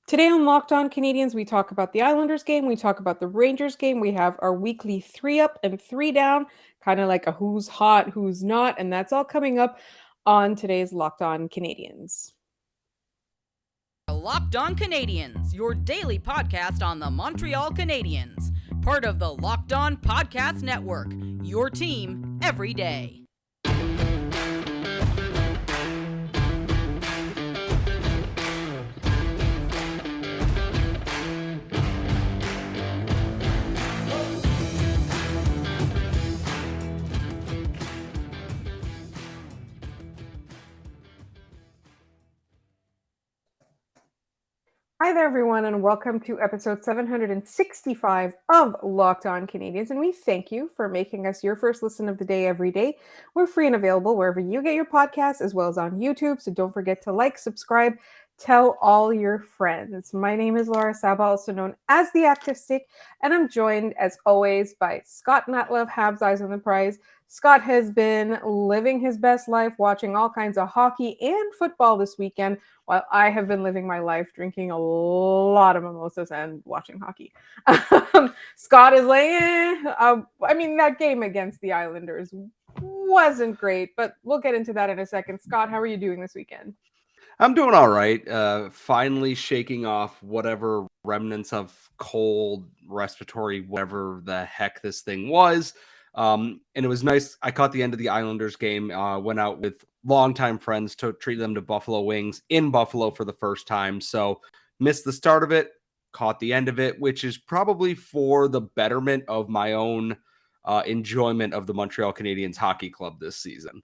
Today on Locked On Canadians, we talk about the Islanders game, we talk about the Rangers game, we have our weekly 3 up and 3 down, kind of like a who's hot, who's not, and that's all coming up on today's Locked On Canadians. Locked On Canadiens, your daily podcast on the Montreal Canadiens, part of the Locked On Podcast Network, your team every day. Hi there, everyone, and welcome to episode 765 of Locked On Canadians. And we thank you for making us your first listen of the day every day. We're free and available wherever you get your podcasts, as well as on YouTube. So don't forget to like, subscribe, tell all your friends. My name is Laura Saba, also known as the Active Stick, and I'm joined, as always, by Scott Matlove, Habs Eyes on the Prize. Scott has been living his best life, watching all kinds of hockey and football this weekend, while I have been living my life drinking a lot of mimosas and watching hockey. Scott is like, that game against the Islanders wasn't great, but we'll get into that in a second. Scott, how are you doing this weekend? I'm doing all right. Finally shaking off whatever remnants of cold, respiratory, whatever the heck this thing was. And it was nice. I caught the end of the Islanders game, went out with longtime friends to treat them to buffalo wings in Buffalo for the first time. So missed the start of it, caught the end of it, which is probably for the betterment of my own enjoyment of the Montreal Canadiens hockey club this season.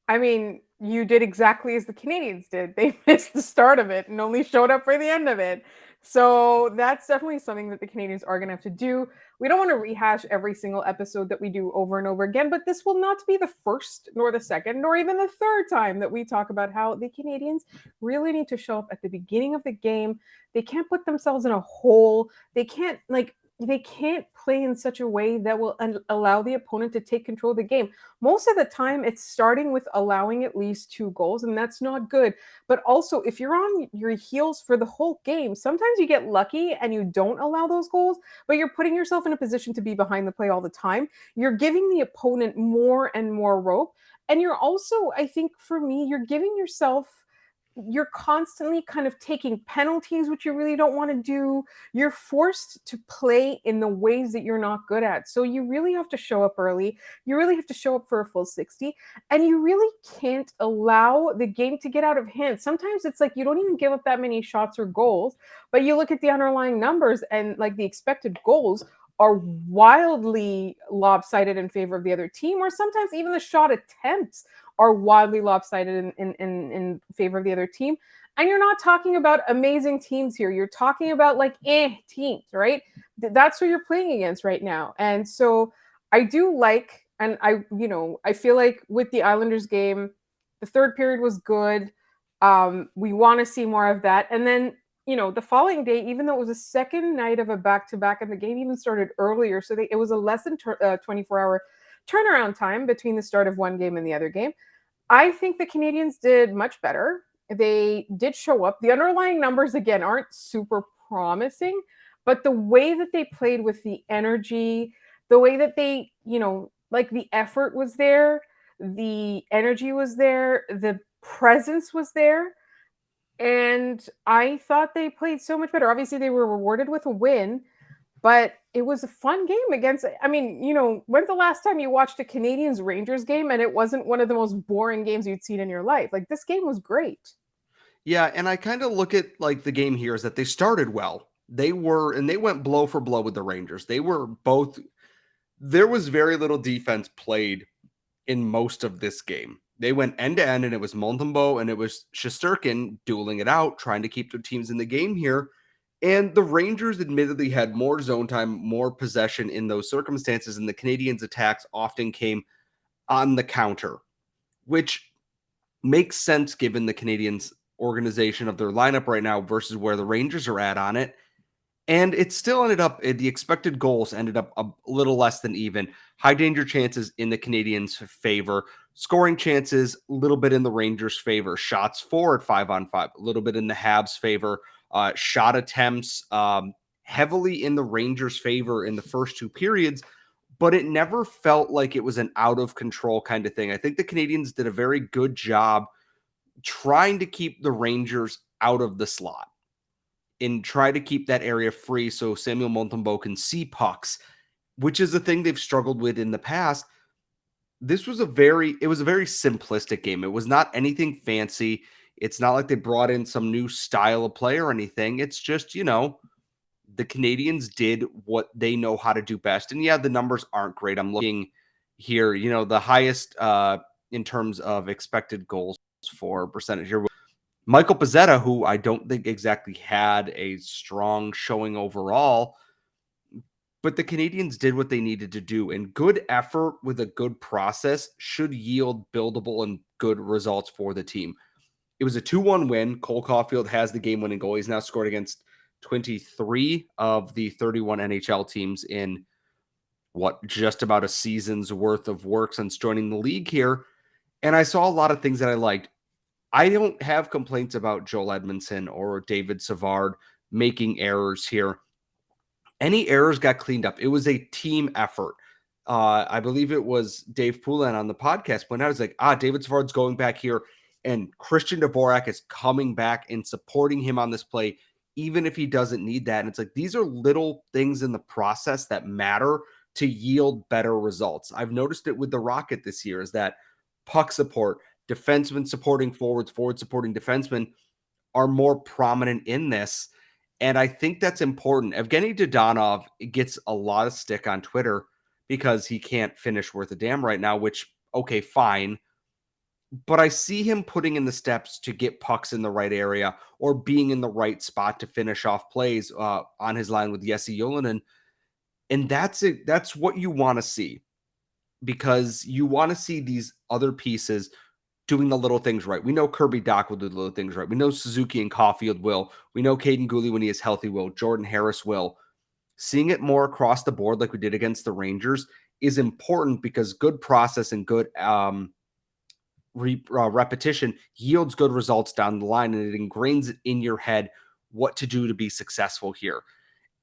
I mean, you did exactly as the Canadians did. They missed the start of it and only showed up for the end of it. So that's definitely something that the Canadians are going to have to do. We don't want to rehash every single episode that we do over and over again, but this will not be the first, nor the second, nor even the third time that we talk about how the Canadians really need to show up at the beginning of the game. They can't put themselves in a hole. They can't play in such a way that will allow the opponent to take control of the game. Most of the time, it's starting with allowing at least 2 goals, and that's not good. But also, if you're on your heels for the whole game, sometimes you get lucky and you don't allow those goals, but you're putting yourself in a position to be behind the play all the time. You're giving the opponent more and more rope. And you're also, I think for me, you're constantly kind of taking penalties, which you really don't want to do. You're forced to play in the ways that you're not good at. So you really have to show up early. You really have to show up for a full 60. And you really can't allow the game to get out of hand. Sometimes it's like you don't even give up that many shots or goals, but you look at the underlying numbers and like the expected goals are wildly lopsided in favor of the other team, or sometimes even the shot attempts are wildly lopsided in favor of the other team. And you're not talking about amazing teams here. You're talking about teams, right? That's who you're playing against right now. And so I do like, and I feel like with the Islanders game, the third period was good. We want to see more of that. And then, the following day, even though it was a second night of a back-to-back and the game even started earlier, so it was a less than 24-hour turnaround time between the start of one game and the other game. I think the Canadians did much better. They did show up. The underlying numbers, again, aren't super promising, but the way that they played with the energy, the way that they, the effort was there, the energy was there, the presence was there. And I thought they played so much better. Obviously, they were rewarded with a win, but it was a fun game when's the last time you watched a Canadiens-Rangers game and it wasn't one of the most boring games you'd seen in your life? Like, this game was great. Yeah, and I kind of look at the game here is that they started well. They went blow for blow with the Rangers. There was very little defense played in most of this game. They went end to end, and it was Montembeault and it was Shesterkin dueling it out, trying to keep their teams in the game here. And the Rangers admittedly had more zone time, more possession in those circumstances, and the Canadiens' attacks often came on the counter, which makes sense given the Canadiens' organization of their lineup right now versus where the Rangers are at on it. And it still ended up, the expected goals ended up a little less than even. High danger chances in the Canadiens' favor. Scoring chances, a little bit in the Rangers' favor. Shots for at 5-on-5, a little bit in the Habs' favor. shot attempts, heavily in the Rangers' favor in the first two periods, but it never felt like it was an out of control kind of thing. I think the Canadiens did a very good job trying to keep the Rangers out of the slot and try to keep that area free so Samuel Montembeault can see pucks, which is a thing they've struggled with in the past. It was a very simplistic game. It was not anything fancy. It's not like they brought in some new style of play or anything. It's just, the Canadiens did what they know how to do best. And yeah, the numbers aren't great. I'm looking here, the highest in terms of expected goals for percentage here. Michael Pezzetta, who I don't think exactly had a strong showing overall, but the Canadiens did what they needed to do. And good effort with a good process should yield buildable and good results for the team. It was a 2-1 win. Cole Caufield has the game-winning goal. He's now scored against 23 of the 31 NHL teams in just about a season's worth of work since joining the league here. And I saw a lot of things that I liked. I don't have complaints about Joel Edmondson or David Savard making errors here. Any errors got cleaned up. It was a team effort. I believe it was Dave Poulin on the podcast when I was like, David Savard's going back here, and Christian Dvorak is coming back and supporting him on this play, even if he doesn't need that. And it's like, these are little things in the process that matter to yield better results. I've noticed it with the Rocket this year is that puck support, defensemen supporting forwards, forward supporting defensemen are more prominent in this. And I think that's important. Evgeny Dodonov gets a lot of stick on Twitter because he can't finish worth a damn right now, which, okay, fine. But I see him putting in the steps to get pucks in the right area or being in the right spot to finish off plays on his line with Jesse Ylönen. And that's it. That's what you want to see, because you want to see these other pieces doing the little things right. We know Kirby Dach will do the little things right. We know Suzuki and Caufield will. We know Caden Gooley, when he is healthy, will. Jordan Harris will. Seeing it more across the board like we did against the Rangers is important, because good process and good repetition yields good results down the line, and it ingrains it in your head what to do to be successful here.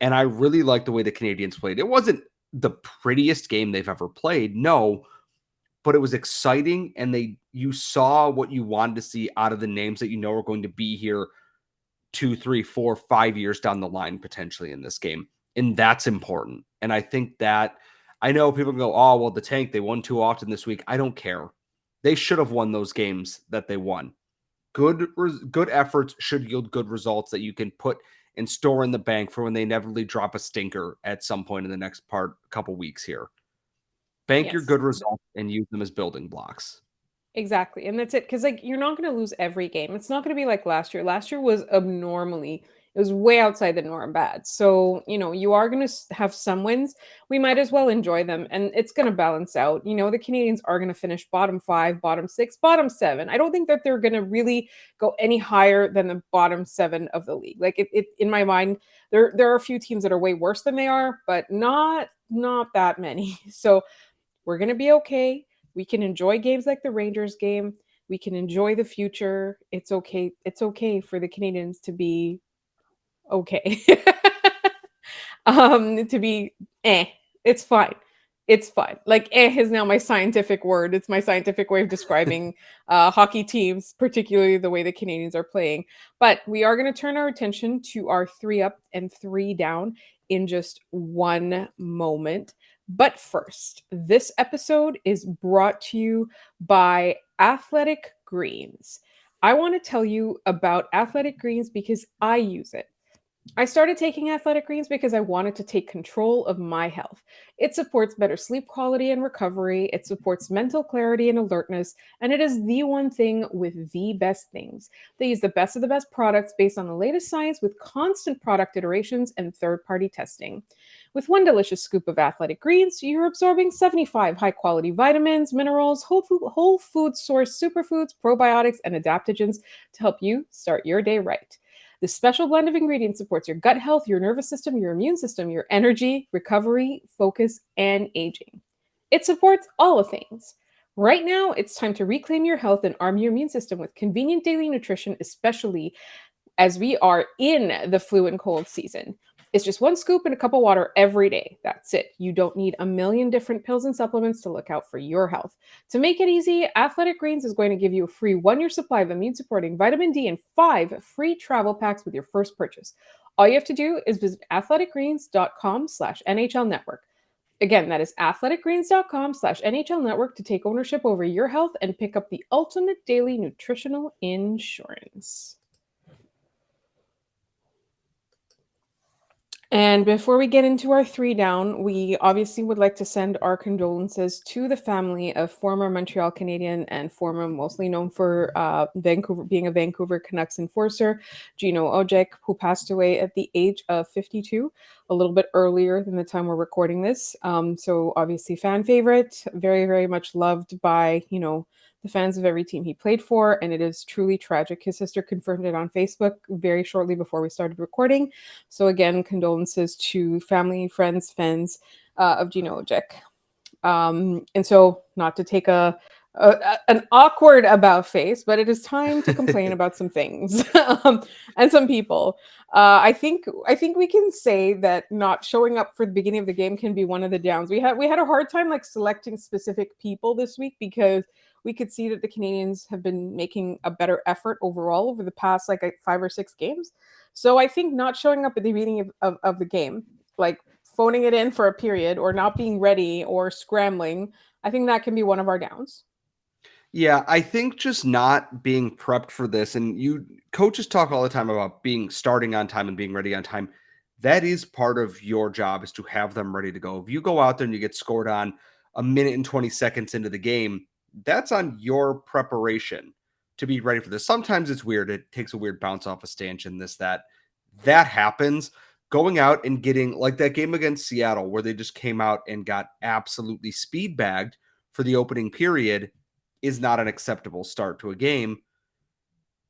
And I really like the way the Canadiens played. It wasn't the prettiest game they've ever played, no, but it was exciting, and you saw what you wanted to see out of the names that are going to be here 2, 3, 4, 5 years down the line potentially in this game. And that's important. And I think that, I know people go, oh, well, the Tank, they won too often this week. I don't care. They should have won those games that they won. Good efforts should yield good results that you can put and store in the bank for when they inevitably drop a stinker at some point in the next couple weeks here. Bank your good results and use them as building blocks. Exactly. And that's it. Because you're not going to lose every game. It's not going to be like last year. Last year was it was way outside the norm bad. So, you are going to have some wins. We might as well enjoy them. And it's going to balance out. The Canadiens are going to finish bottom 5, bottom 6, bottom 7. I don't think that they're going to really go any higher than the bottom 7 of the league. Like it in my mind, there are a few teams that are way worse than they are, but not that many. So we're going to be okay. We can enjoy games like the Rangers game. We can enjoy the future. It's okay. It's okay for the Canadiens to be okay. To be It's fine. It's fine. Like is now my scientific word. It's my scientific way of describing hockey teams, particularly the way the Canadiens are playing. But we are going to turn our attention to our 3 up and 3 down in just one moment. But first, this episode is brought to you by Athletic Greens. I want to tell you about Athletic Greens because I use it. I started taking Athletic Greens because I wanted to take control of my health. It supports better sleep quality and recovery. It supports mental clarity and alertness. And it is the one thing with the best things. They use the best of the best products based on the latest science with constant product iterations and third-party testing. With one delicious scoop of Athletic Greens, you're absorbing 75 high-quality vitamins, minerals, whole food source superfoods, probiotics, and adaptogens to help you start your day right. This special blend of ingredients supports your gut health, your nervous system, your immune system, your energy, recovery, focus, and aging. It supports all the things. Right now, it's time to reclaim your health and arm your immune system with convenient daily nutrition, especially as we are in the flu and cold season. It's just one scoop and a cup of water every day. That's it. You don't need a million different pills and supplements to look out for your health. To make it easy, Athletic Greens is going to give you a free 1-year supply of immune-supporting vitamin D and 5 free travel packs with your first purchase. All you have to do is visit athleticgreens.com/NHL Network. Again, that is athleticgreens.com/NHL Network to take ownership over your health and pick up the ultimate daily nutritional insurance. And before we get into our 3 down, we obviously would like to send our condolences to the family of former Montreal Canadian and former, mostly known for being a Vancouver Canucks enforcer, Gino Ojek, who passed away at the age of 52, a little bit earlier than the time we're recording this. So obviously fan favorite, very, very much loved by, the fans of every team he played for, and it is truly tragic. His sister confirmed it on Facebook very shortly before we started recording. So again, condolences to family, friends, fans of Gino Ojek. And so, not to take an awkward about face, but it is time to complain about some things and some people. I think we can say that not showing up for the beginning of the game can be one of the downs. We had a hard time selecting specific people this week because we could see that the Canadiens have been making a better effort overall over the past 5 or 6 games. So I think not showing up at the beginning of the game, phoning it in for a period or not being ready or scrambling, I think that can be one of our downs. Yeah, I think just not being prepped for this, and coaches talk all the time about starting on time and being ready on time. That is part of your job, is to have them ready to go. If you go out there and you get scored on a minute and 20 seconds into the game, that's on your preparation to be ready for this. Sometimes it's weird. It takes a weird bounce off a stanchion, that happens. Going out and getting like that game against Seattle where they just came out and got absolutely speed bagged for the opening period is not an acceptable start to a game.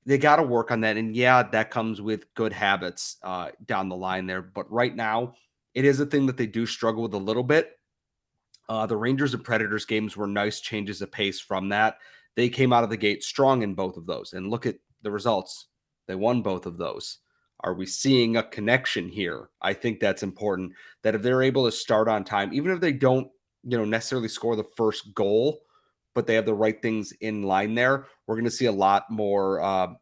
They got to work on that. And yeah, that comes with good habits down the line there. But right now, it is a thing that they do struggle with a little bit. The Rangers and Predators games were nice changes of pace from that. They came out of the gate strong in both of those. And look at the results. They won both of those. Are we seeing a connection here? I think that's important, that if they're able to start on time, even if they don't, necessarily score the first goal, but they have the right things in line there, we're going to see a lot more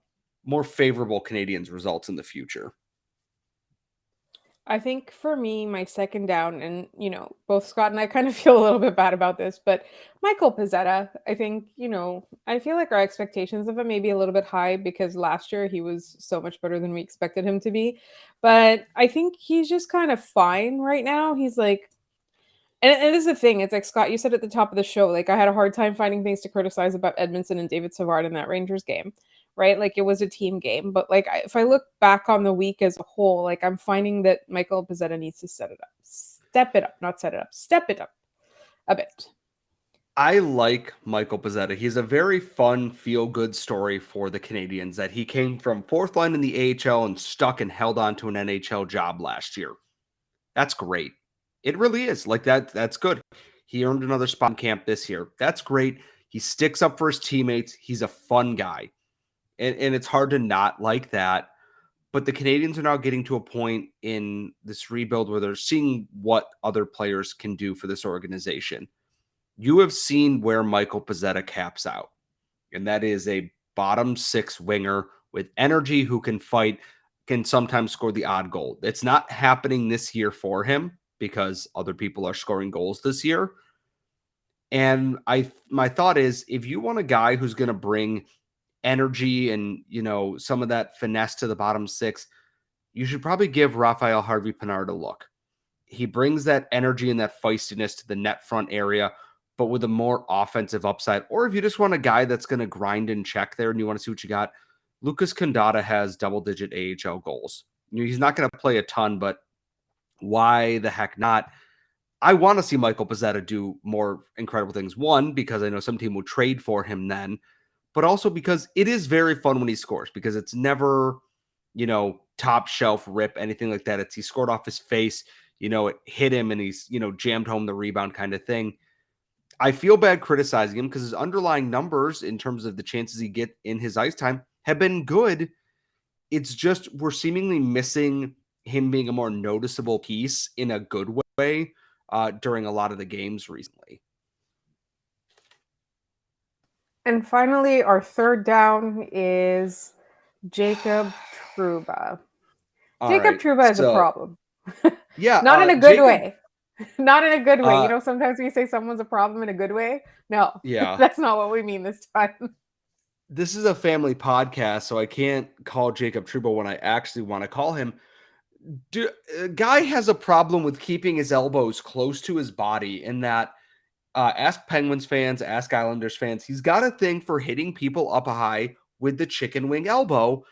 favorable Canadiens results in the future. I think for me, my second down, and both Scott and I kind of feel a little bit bad about this, but Michael Pezzetta, I think, I feel like our expectations of him may be a little bit high because last year he was so much better than we expected him to be. But I think he's just kind of fine right now. He's and this is the thing. It's like, Scott, you said at the top of the show, I had a hard time finding things to criticize about Edmondson and David Savard in that Rangers game, right? It was a team game. But if I look back on the week as a whole, I'm finding that Michael Pezzetta needs to step it up a bit. I like Michael Pezzetta. He's a very fun, feel-good story for the Canadiens, that he came from fourth line in the AHL and stuck and held on to an NHL job last year. That's great. It really is. That's good. He earned another spot in camp this year. That's great. He sticks up for his teammates. He's a fun guy. And it's hard to not like that. But the Canadiens are now getting to a point in this rebuild where they're seeing what other players can do for this organization. You have seen where Michael Pezzetta caps out, and that is a bottom 6 winger with energy who can fight, can sometimes score the odd goal. It's not happening this year for him because other people are scoring goals this year. And my thought is, if you want a guy who's going to bring energy and, some of that finesse to the bottom 6, you should probably give Raphael Harvey-Pinard a look. He brings that energy and that feistiness to the net front area, but with a more offensive upside. Or if you just want a guy that's going to grind and check there and you want to see what you got, Lucas Condata has double-digit AHL goals. He's not going to play a ton, but why the heck not? I want to see Michael Pezzetta do more incredible things. One, because I know some team will trade for him then, but also because it is very fun when he scores, because it's never, top shelf rip, anything like that. He scored off his face, it hit him and he's, jammed home the rebound kind of thing. I feel bad criticizing him because his underlying numbers in terms of the chances he get in his ice time have been good. it's just we're seemingly missing him being a more noticeable piece in a good way during a lot of the games recently. And finally, our third down is Jacob Trouba. Jacob Trouba is a problem. Not in a good way. Not in a good way. Sometimes we say someone's a problem in a good way. No, that's not what we mean this time. This is a family podcast, so I can't call Jacob Trouba when I actually want to call him. Guy has a problem with keeping his elbows close to his body, in that ask Penguins fans, ask Islanders fans, he's got a thing for hitting people up high with the chicken wing elbow.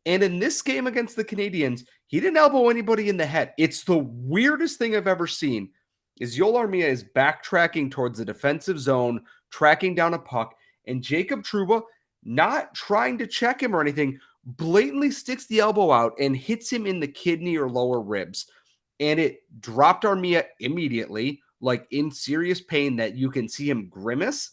And in this game against the Canadiens, he didn't elbow anybody in the head. It's the weirdest thing I've ever seen. Is Joel Armia is backtracking towards the defensive zone, tracking down a puck, and Jacob Trouba, not trying to check him or anything, blatantly sticks the elbow out and hits him in the kidney or lower ribs. And it dropped Armia immediately, like in serious pain that you can see him grimace.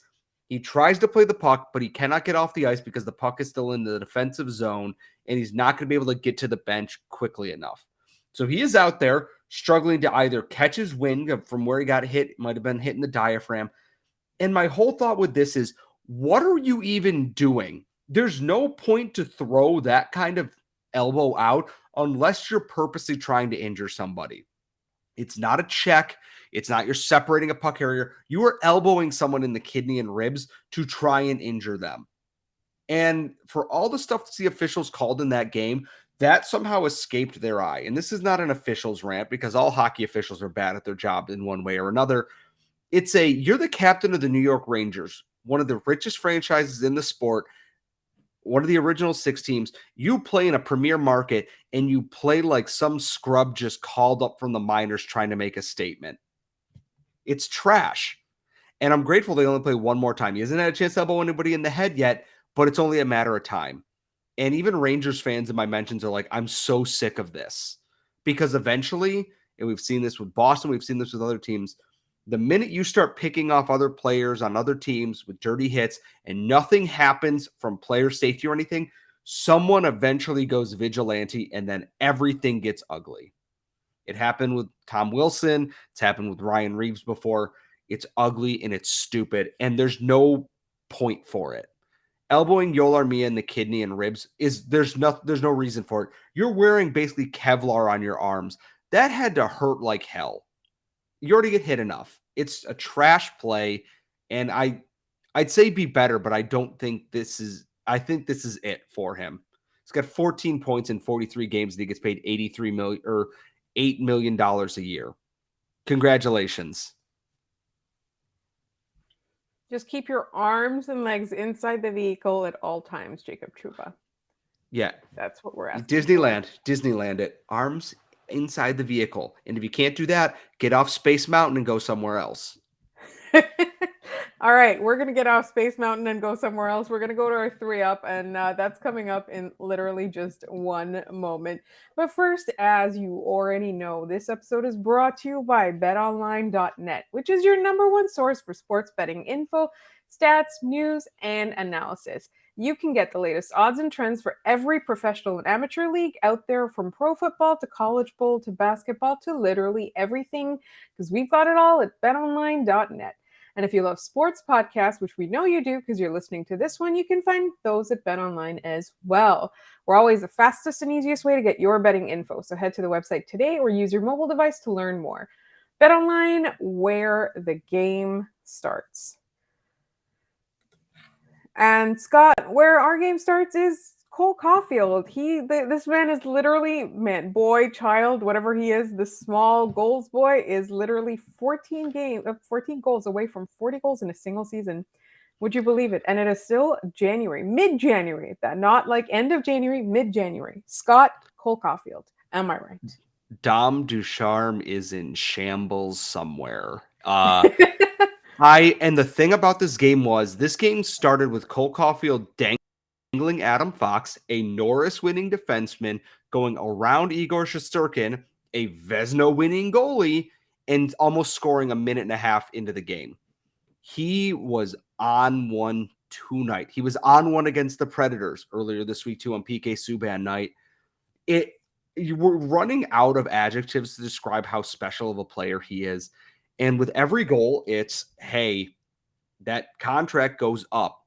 He tries to play the puck, but he cannot get off the ice because the puck is still in the defensive zone, and he's not going to be able to get to the bench quickly enough. So he is out there struggling to either catch his wind from where he got hit, might have been hitting the diaphragm. And my whole thought with this is, what are you even doing? There's no point to throw that kind of elbow out unless you're purposely trying to injure somebody. It's not a check. It's not you're separating a puck carrier. You are elbowing someone in the kidney and ribs to try and injure them. And for all the stuff that the officials called in that game, that somehow escaped their eye. And this is not an officials rant, because all hockey officials are bad at their job in one way or another. You're the captain of the New York Rangers, one of the richest franchises in the sport, one of the original 6 teams. You play in a premier market, and you play like some scrub just called up from the minors trying to make a statement. It's trash. And I'm grateful they only play one more time. He hasn't had a chance to elbow anybody in the head yet, but it's only a matter of time. And even Rangers fans in my mentions are like, I'm so sick of this. Because eventually, and we've seen this with Boston, we've seen this with other teams, the minute you start picking off other players on other teams with dirty hits and nothing happens from player safety or anything, someone eventually goes vigilante, and then everything gets ugly. It happened with Tom Wilson. It's happened with Ryan Reeves before. It's ugly and it's stupid, and there's no point for it. Elbowing Joel Armia in the kidney and ribs there's no reason for it. You're wearing basically Kevlar on your arms. That had to hurt like hell. You already get hit enough. It's a trash play, and I'd say be better, but I don't think this is. I think this is it for him. He's got 14 points in 43 games, and he gets paid $83 million or $8 million a year. Congratulations. Just keep your arms and legs inside the vehicle at all times, Jacob Trouba. Yeah. That's what we're asking. Disneyland it. Arms inside the vehicle. And if you can't do that, get off Space Mountain and go somewhere else. All right, we're going to get off Space Mountain and go somewhere else. We're going to go to our 3-up, and that's coming up in literally just one moment. But first, as you already know, this episode is brought to you by BetOnline.net, which is your number one source for sports betting info, stats, news, and analysis. You can get the latest odds and trends for every professional and amateur league out there, from pro football to college bowl to basketball to literally everything, because we've got it all at BetOnline.net. And if you love sports podcasts, which we know you do because you're listening to this one, you can find those at BetOnline as well. We're always the fastest and easiest way to get your betting info. So head to the website today or use your mobile device to learn more. BetOnline, where the game starts. And Scott, where our game starts is Cole Caufield. This man is literally, boy, child, whatever he is, the small goals boy is literally 14 goals away from 40 goals in a single season. Would you believe it? And it is still January, mid-January, not like end of January, mid-January. Scott, Cole Caufield. Am I right? Dom Ducharme is in shambles somewhere. And the thing about this game was, this game started with Cole Caufield dangling Adam Fox, a Norris-winning defenseman, going around Igor Shesterkin, a Vezina-winning goalie, and almost scoring a minute and a half into the game. He was on one tonight. He was on one against the Predators earlier this week, too, on PK Subban night. You were running out of adjectives to describe how special of a player he is. And with every goal, it's, hey, that contract goes up.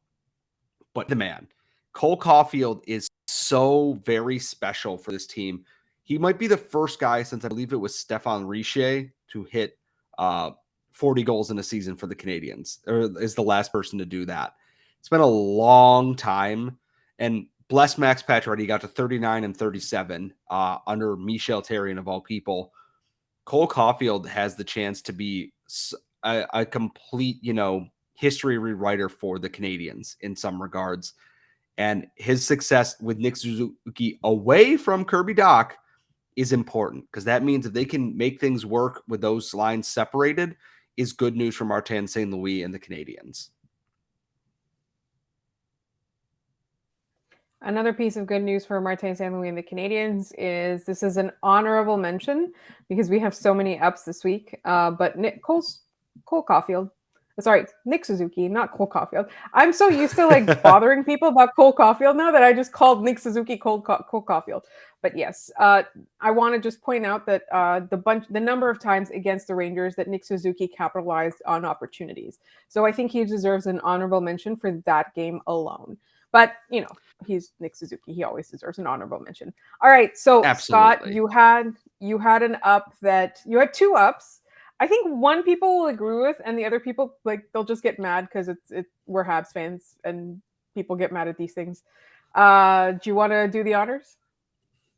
But the man, Cole Caufield, is so very special for this team. He might be the first guy since I believe it was Stéphane Richer to hit 40 goals in a season for the Canadiens, or is the last person to do that. It's been a long time. And bless Max Pacioretty, he got to 39 and 37 under Michel Therrien of all people. Cole Caufield has the chance to be a complete, history rewriter for the Canadiens in some regards. And his success with Nick Suzuki away from Kirby Dach is important because that means if they can make things work with those lines separated, is good news for Martin St. Louis and the Canadiens. Another piece of good news for Martin St. Louis and the Canadiens is this is an honorable mention because we have so many ups this week. But Cole Caufield, sorry, Nick Suzuki, not Cole Caufield. I'm so used to bothering people about Cole Caufield now that I just called Nick Suzuki Cole Caufield. But yes, I want to just point out that the number of times against the Rangers that Nick Suzuki capitalized on opportunities. So I think he deserves an honorable mention for that game alone. But, he's Nick Suzuki. He always deserves an honorable mention. All right. So, Absolutely. Scott, you had an up you had two ups. I think one people will agree with, and the other people, they'll just get mad because we're Habs fans and people get mad at these things. Do you want to do the honors?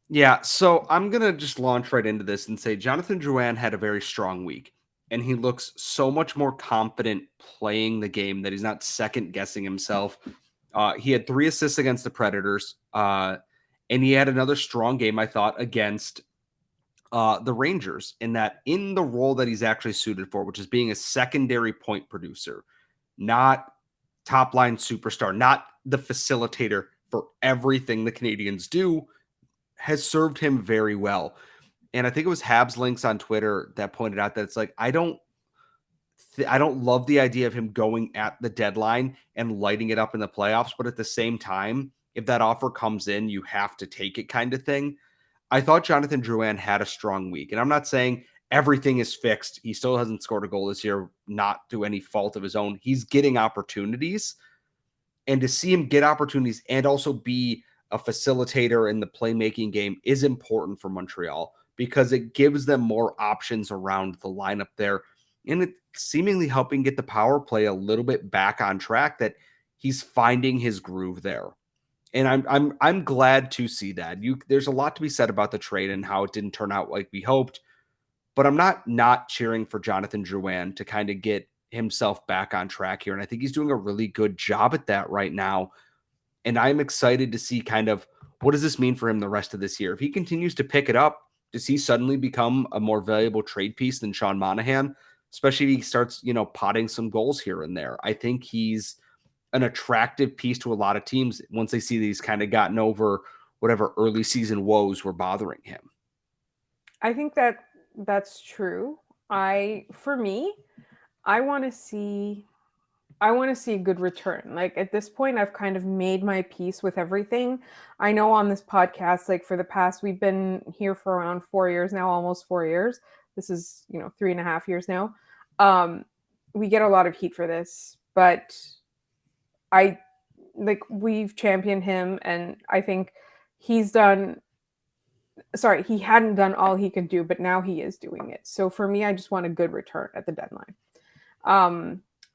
Yeah. So I'm going to just launch right into this and say Jonathan Drouin had a very strong week. And he looks so much more confident playing the game that he's not second guessing himself. He had 3 assists against the Predators, and he had another strong game, I thought, against the Rangers in the role that he's actually suited for, which is being a secondary point producer, not top line superstar, not the facilitator for everything the Canadiens do, has served him very well. And I think it was Habs Links on Twitter that pointed out that it's I don't love the idea of him going at the deadline and lighting it up in the playoffs, but at the same time, if that offer comes in, you have to take it kind of thing. I thought Jonathan Drouin had a strong week, and I'm not saying everything is fixed. He still hasn't scored a goal this year, not through any fault of his own. He's getting opportunities, and to see him get opportunities and also be a facilitator in the playmaking game is important for Montreal because it gives them more options around the lineup there. And it's seemingly helping get the power play a little bit back on track, that he's finding his groove there. And I'm glad to see that. There's a lot to be said about the trade and how it didn't turn out like we hoped, but I'm not cheering for Jonathan Drouin to kind of get himself back on track here. And I think he's doing a really good job at that right now. And I'm excited to see kind of what does this mean for him the rest of this year. If he continues to pick it up, does he suddenly become a more valuable trade piece than Sean Monahan? Especially if he starts, potting some goals here and there. I think he's an attractive piece to a lot of teams once they see that he's kind of gotten over whatever early season woes were bothering him. I think that's true. For me, I want to see a good return. At this point, I've kind of made my peace with everything. I know on this podcast, for the past, we've been here for around 4 years now, almost 4 years. This is, 3.5 years now. We get a lot of heat for this, but we've championed him, and I think he hadn't done all he could do, but now he is doing it. So for me, I just want a good return at the deadline.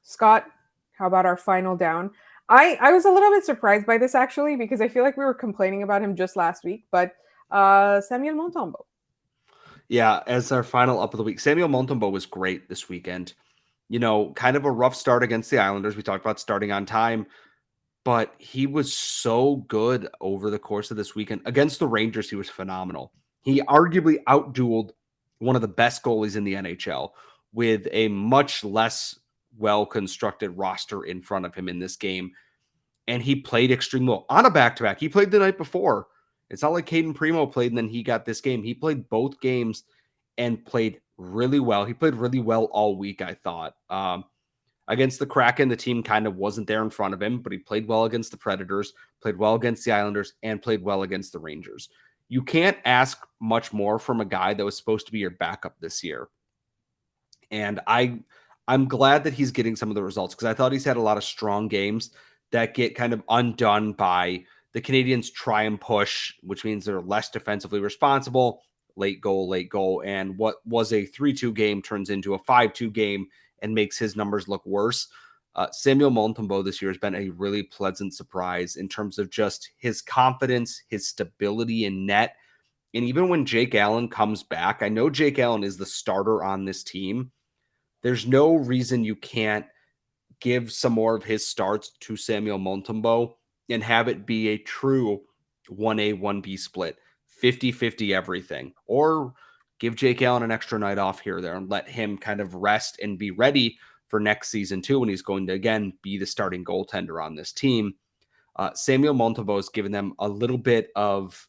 Scott, how about our final down? I was a little bit surprised by this, actually, because I feel like we were complaining about him just last week, but Samuel Montembeault. Yeah, as our final up of the week, Samuel Montembeault was great this weekend. Kind of a rough start against the Islanders. We talked about starting on time, but he was so good over the course of this weekend. Against the Rangers, he was phenomenal. He arguably outdueled one of the best goalies in the NHL with a much less well-constructed roster in front of him in this game. And he played extremely well on a back-to-back. He played the night before. It's not like Caden Primo played and then he got this game. He played both games and played really well. He played really well all week, I thought. Against the Kraken, the team kind of wasn't there in front of him, but he played well against the Predators, played well against the Islanders, and played well against the Rangers. You can't ask much more from a guy that was supposed to be your backup this year. And I'm glad that he's getting some of the results because I thought he's had a lot of strong games that get kind of undone by the Canadiens try and push, which means they're less defensively responsible. Late goal. And what was a 3-2 game turns into a 5-2 game and makes his numbers look worse. Samuel Montembeault this year has been a really pleasant surprise in terms of just his confidence, his stability in net. And even when Jake Allen comes back, I know Jake Allen is the starter on this team. There's no reason you can't give some more of his starts to Samuel Montembeault and have it be a true 1A, 1B split, 50-50 everything. Or give Jake Allen an extra night off here or there and let him kind of rest and be ready for next season too, when he's going to, again, be the starting goaltender on this team. Samuel Montembeault has given them a little bit of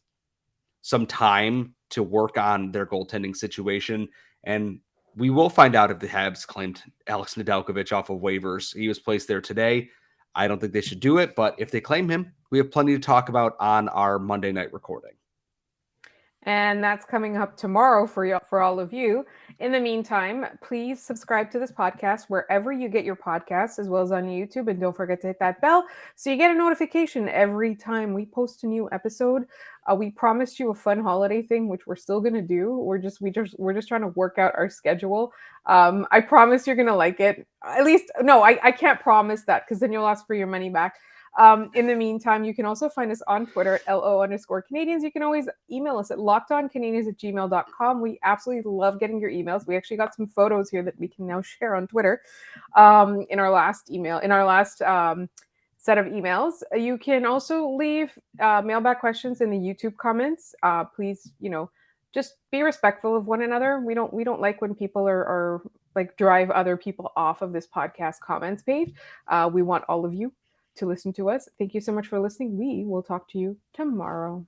some time to work on their goaltending situation. And we will find out if the Habs claimed Alex Nedeljkovic off of waivers. He was placed there today. I don't think they should do it, but if they claim him, we have plenty to talk about on our Monday night recording. And that's coming up tomorrow for all of you. In the meantime, please subscribe to this podcast wherever you get your podcasts, as well as on YouTube. And don't forget to hit that bell so you get a notification every time we post a new episode. We promised you a fun holiday thing, which we're still gonna do. We're just trying to work out our schedule. I promise you're gonna like it. At least, no, I can't promise that because then you'll ask for your money back. In the meantime, you can also find us on Twitter at LO_Canadiens. You can always email us at lockedoncanadiens@gmail.com. We absolutely love getting your emails. We actually got some photos here that we can now share on Twitter in our last set of emails. You can also leave mailbag questions in the YouTube comments. Please, just be respectful of one another. We don't like when people are like drive other people off of this podcast comments page. We want all of you to listen to us. Thank you so much for listening. We will talk to you tomorrow.